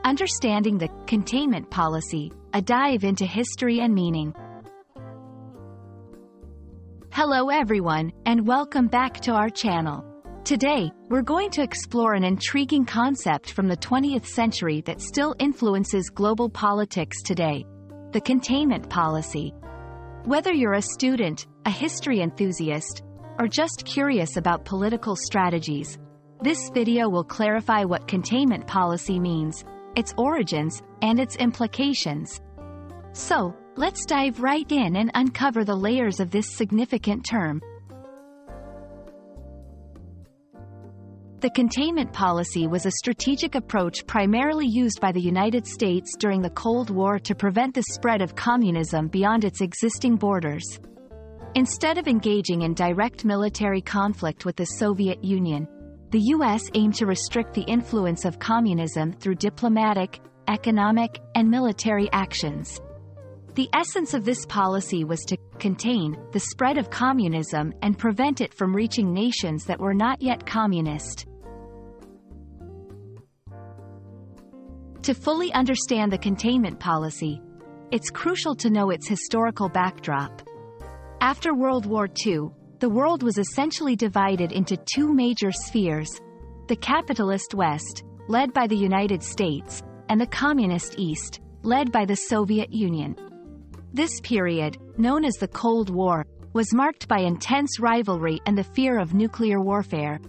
Understanding the Containment Policy, a dive into history and meaning. Hello everyone, and welcome back to our channel. Today, we're going to explore an intriguing concept from the 20th century that still influences global politics today: the containment policy. Whether you're a student, a history enthusiast, or just curious about political strategies, this video will clarify what containment policy means, its origins, and its implications. So, let's dive right in and uncover the layers of this significant term. The containment policy was a strategic approach primarily used by the United States during the Cold War to prevent the spread of communism beyond its existing borders. Instead of engaging in direct military conflict with the Soviet Union, the U.S. aimed to restrict the influence of communism through diplomatic, economic, and military actions. The essence of this policy was to contain the spread of communism and prevent it from reaching nations that were not yet communist. To fully understand the containment policy, it's crucial to know its historical backdrop. After World War II, the world was essentially divided into two major spheres: the capitalist West, led by the United States, and the communist East, led by the Soviet Union. This period, known as the Cold War, was marked by intense rivalry and the fear of nuclear warfare.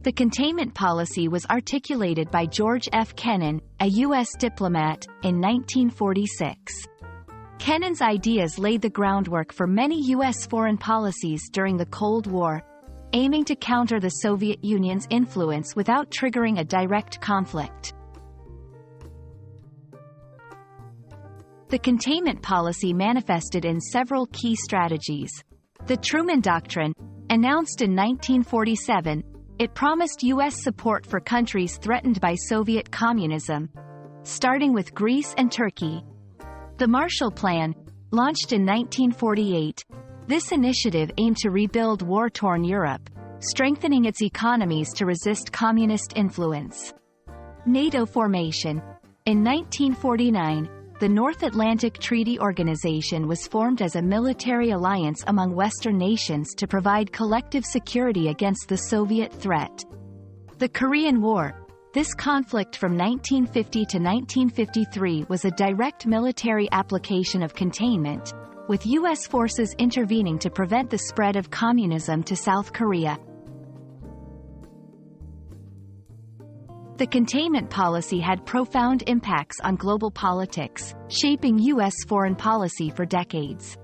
The containment policy was articulated by George F. Kennan, a U.S. diplomat, in 1946. Kennan's ideas laid the groundwork for many U.S. foreign policies during the Cold War, aiming to counter the Soviet Union's influence without triggering a direct conflict. The containment policy manifested in several key strategies. The Truman Doctrine, announced in 1947, it promised U.S. support for countries threatened by Soviet communism, starting with Greece and Turkey. The Marshall Plan, launched in 1948, this initiative aimed to rebuild war-torn Europe, strengthening its economies to resist communist influence. NATO formation. In 1949, the North Atlantic Treaty Organization was formed as a military alliance among Western nations to provide collective security against the Soviet threat. The Korean War. This conflict from 1950 to 1953 was a direct military application of containment, with U.S. forces intervening to prevent the spread of communism to South Korea. The containment policy had profound impacts on global politics, shaping U.S. foreign policy for decades.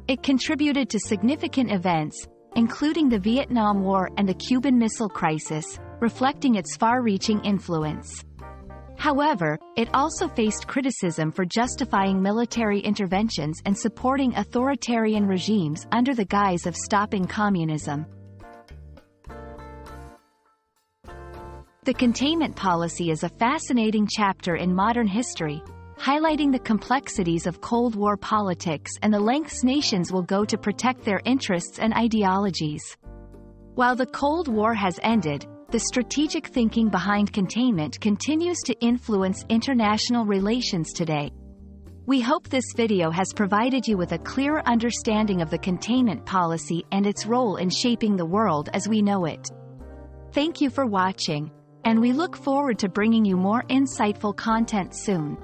It contributed to significant events, including the Vietnam War and the Cuban Missile Crisis, reflecting its far-reaching influence. However, it also faced criticism for justifying military interventions and supporting authoritarian regimes under the guise of stopping communism. The containment policy is a fascinating chapter in modern history, highlighting the complexities of Cold War politics and the lengths nations will go to protect their interests and ideologies. While the Cold War has ended, the strategic thinking behind containment continues to influence international relations today. We hope this video has provided you with a clearer understanding of the containment policy and its role in shaping the world as we know it. Thank you for watching, and we look forward to bringing you more insightful content soon.